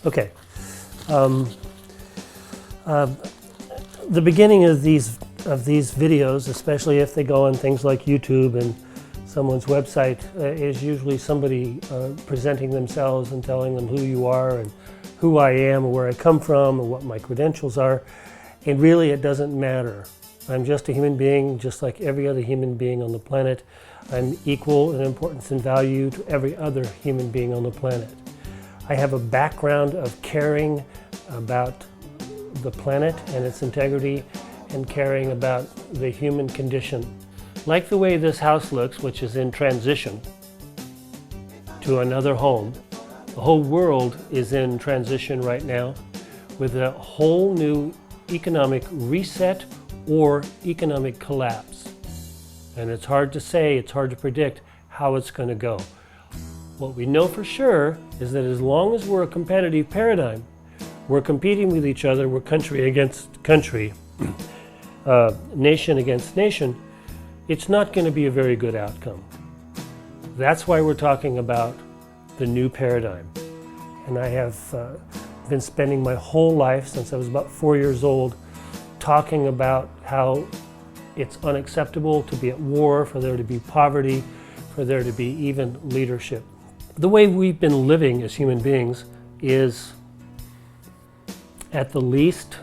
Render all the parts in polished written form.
Okay. The beginning of these videos, especially if they go on things like YouTube and someone's website, is usually somebody presenting themselves and telling them who you are and who I am and where I come from and what my credentials are. And really, it doesn't matter. I'm just a human being, just like every other human being on the planet. I'm equal in importance and value to every other human being on the planet. I have a background of caring about the planet and its integrity and caring about the human condition. Like the way this house looks, which is in transition to another home, the whole world is in transition right now with a whole new economic reset or economic collapse. And it's hard to say, it's hard to predict how it's going to go. What we know for sure is that as long as we're a competitive paradigm, we're competing with each other, we're country against country, nation against nation, it's not going to be a very good outcome. That's why we're talking about the new paradigm. And I have been spending my whole life, since I was about 4 years old, talking about how it's unacceptable to be at war, for there to be poverty, for there to be even leadership. The way we've been living as human beings is at the least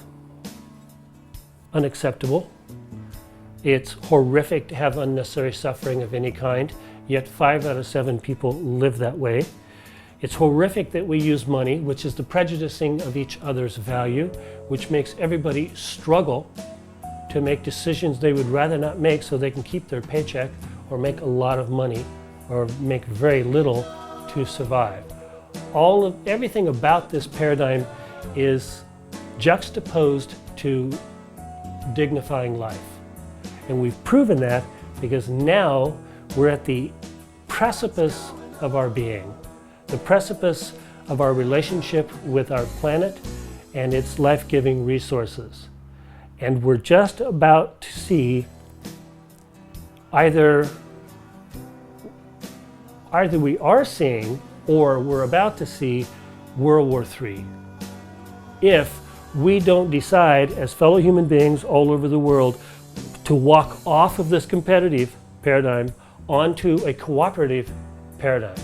unacceptable. It's horrific to have unnecessary suffering of any kind, yet 5 out of 7 people live that way. It's horrific that we use money, which is the prejudicing of each other's value, which makes everybody struggle to make decisions they would rather not make so they can keep their paycheck or make a lot of money or make very little to survive. Everything about this paradigm is juxtaposed to dignifying life. And we've proven that because now we're at the precipice of our being, the precipice of our relationship with our planet and its life-giving resources. And we're just about to see either we are seeing or we're about to see World War III. If we don't decide as fellow human beings all over the world to walk off of this competitive paradigm onto a cooperative paradigm,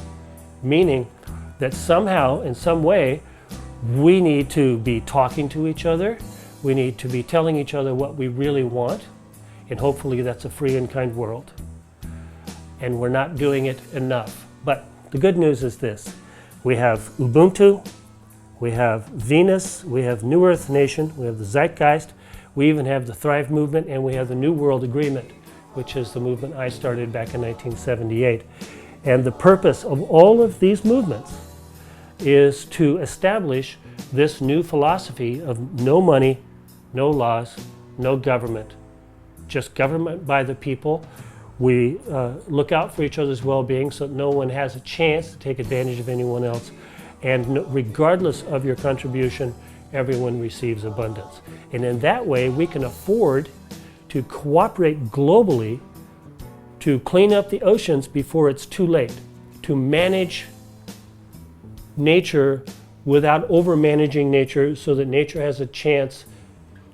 meaning that somehow, in some way, we need to be talking to each other, we need to be telling each other what we really want, and hopefully that's a free and kind world. And we're not doing it enough. But the good news is this: we have Ubuntu, we have Venus, we have New Earth Nation, we have the Zeitgeist, we even have the Thrive Movement, and we have the New World Agreement, which is the movement I started back in 1978. And the purpose of all of these movements is to establish this new philosophy of no money, no laws, no government, just government by the people. We look out for each other's well-being so that no one has a chance to take advantage of anyone else. And regardless of your contribution, everyone receives abundance. And in that way, we can afford to cooperate globally to clean up the oceans before it's too late, to manage nature without over-managing nature so that nature has a chance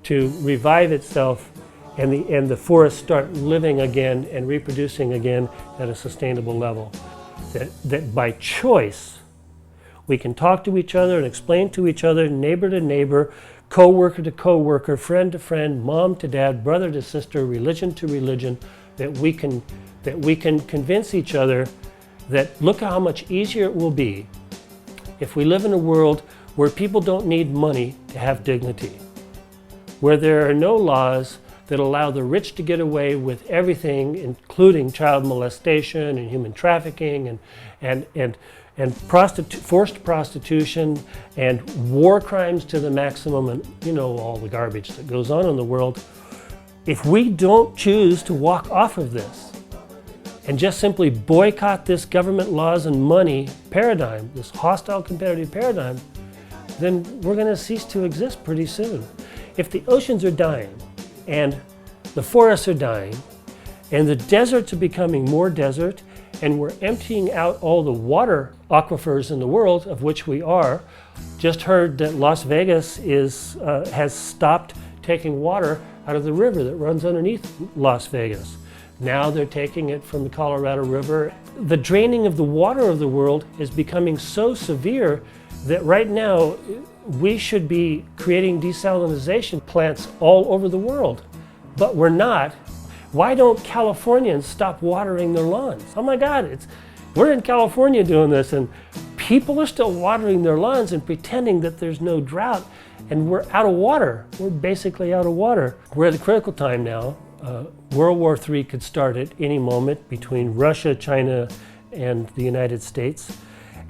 to revive itself and the forests start living again and reproducing again at a sustainable level. That by choice, we can talk to each other and explain to each other, neighbor to neighbor, co-worker to co-worker, friend to friend, mom to dad, brother to sister, religion to religion, that we can convince each other that look how much easier it will be if we live in a world where people don't need money to have dignity, where there are no laws that allow the rich to get away with everything, including child molestation and human trafficking and forced prostitution and war crimes to the maximum, and you know all the garbage that goes on in the world. If we don't choose to walk off of this and just simply boycott this government laws and money paradigm, this hostile competitive paradigm, then we're going to cease to exist pretty soon. If the oceans are dying and the forests are dying and the deserts are becoming more desert and we're emptying out all the water aquifers in the world, of which we are. Just heard that Las Vegas has stopped taking water out of the river that runs underneath Las Vegas. Now they're taking it from the Colorado River. The draining of the water of the world is becoming so severe that right now we should be creating desalination plants all over the world, but we're not. Why don't Californians stop watering their lawns? Oh my God, we're in California doing this, and people are still watering their lawns and pretending that there's no drought, and we're out of water. We're basically out of water. We're at a critical time now. World War III could start at any moment between Russia, China, and the United States.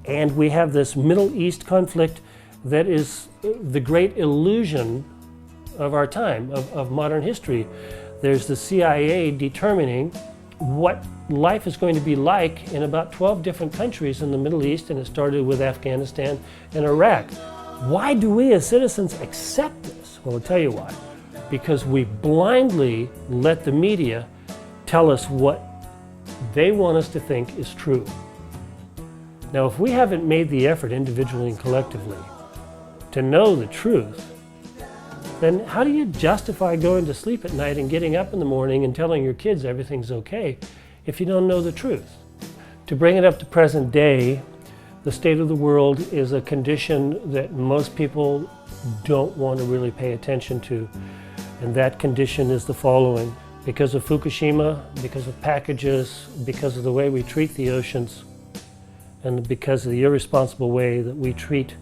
And we have this Middle East conflict that is the great illusion of our time, of modern history. There's the CIA determining what life is going to be like in about 12 different countries in the Middle East, and it started with Afghanistan and Iraq. Why do we as citizens accept this? Well, I'll tell you why. Because we blindly let the media tell us what they want us to think is true. Now, if we haven't made the effort individually and collectively to know the truth, then how do you justify going to sleep at night and getting up in the morning and telling your kids everything's okay if you don't know the truth? To bring it up to present day, the state of the world is a condition that most people don't want to really pay attention to. And that condition is the following. Because of Fukushima, because of packages, because of the way we treat the oceans, and because of the irresponsible way that we treat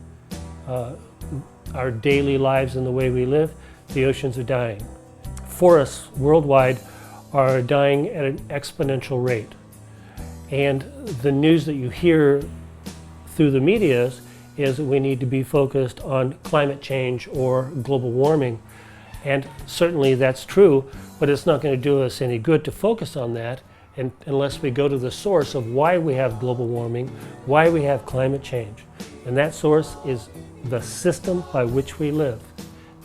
our daily lives and the way we live, the oceans are dying. Forests worldwide are dying at an exponential rate. And the news that you hear through the media is that we need to be focused on climate change or global warming. And certainly that's true, but it's not going to do us any good to focus on that unless we go to the source of why we have global warming, why we have climate change. And that source is the system by which we live.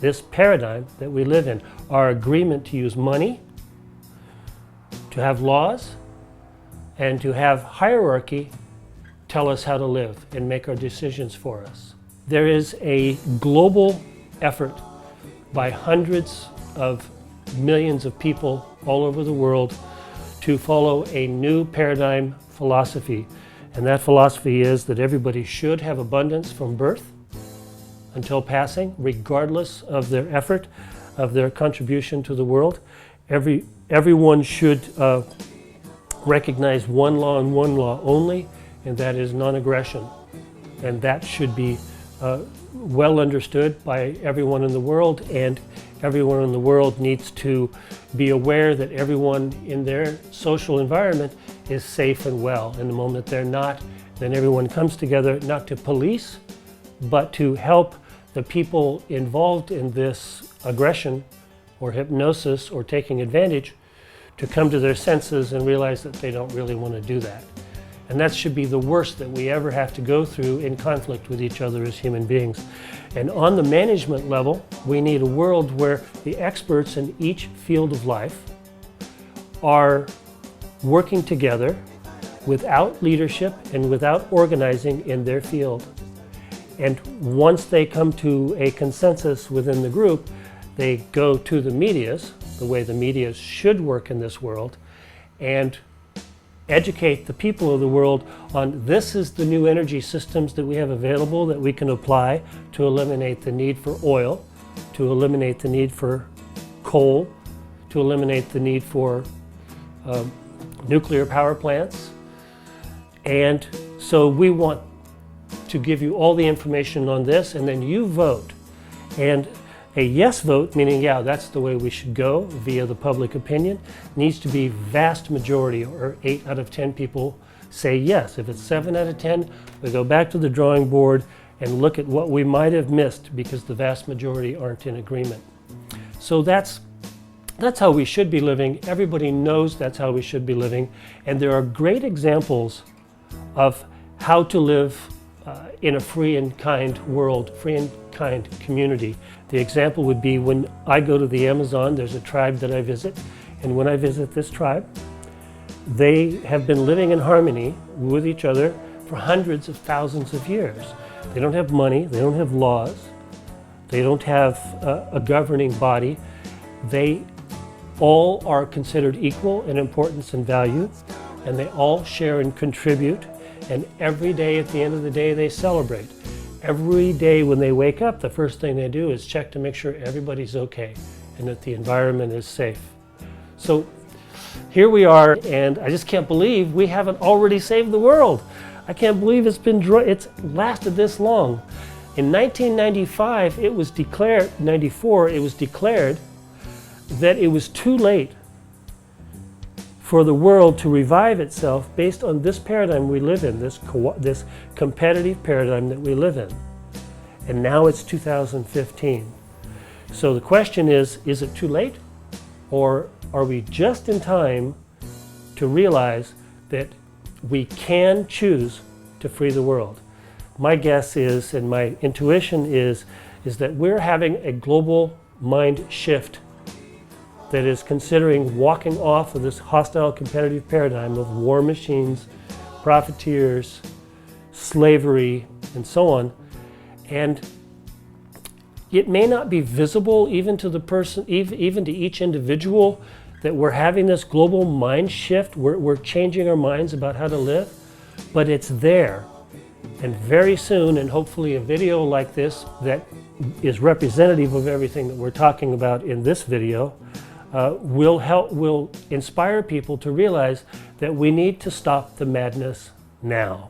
This paradigm that we live in, our agreement to use money, to have laws, and to have hierarchy tell us how to live and make our decisions for us. There is a global effort by hundreds of millions of people all over the world to follow a new paradigm philosophy. And that philosophy is that everybody should have abundance from birth until passing, regardless of their effort, of their contribution to the world. Everyone should recognize one law and one law only, and that is non-aggression. And that should be well understood by everyone in the world, and everyone in the world needs to be aware that everyone in their social environment is safe and well. And the moment they're not, then everyone comes together not to police, but to help the people involved in this aggression or hypnosis or taking advantage to come to their senses and realize that they don't really want to do that. And that should be the worst that we ever have to go through in conflict with each other as human beings. And on the management level, we need a world where the experts in each field of life are working together without leadership and without organizing in their field. And once they come to a consensus within the group, they go to the medias, the way the medias should work in this world, and educate the people of the world on this is the new energy systems that we have available that we can apply to eliminate the need for oil, to eliminate the need for coal, to eliminate the need for nuclear power plants. And so we want to give you all the information on this, and then you vote. And a yes vote, meaning, yeah, that's the way we should go via the public opinion, needs to be vast majority, or 8 out of 10 people say yes. If it's 7 out of 10, we go back to the drawing board and look at what we might have missed because the vast majority aren't in agreement. So that's how we should be living. Everybody knows that's how we should be living. And there are great examples of how to live in a free and kind world, free and kind community. The example would be when I go to the Amazon, there's a tribe that I visit, and when I visit this tribe, they have been living in harmony with each other for hundreds of thousands of years. They don't have money, they don't have laws, they don't have a governing body. They all are considered equal in importance and value, and they all share and contribute, and every day at the end of the day they celebrate. Every day when they wake up, the first thing they do is check to make sure everybody's okay and that the environment is safe. So here we are, and I just can't believe we haven't already saved the world. I can't believe it's lasted this long. In 1995, it was declared that it was too late for the world to revive itself based on this paradigm we live in, this competitive paradigm that we live in. And now it's 2015. So the question is it too late? Or are we just in time to realize that we can choose to free the world? My guess is, and my intuition is that we're having a global mind shift that is considering walking off of this hostile competitive paradigm of war machines, profiteers, slavery, and so on. And it may not be visible even to the person, even to each individual, that we're having this global mind shift. We're changing our minds about how to live, but it's there. And very soon, and hopefully a video like this that is representative of everything that we're talking about in this video, will inspire people to realize that we need to stop the madness now.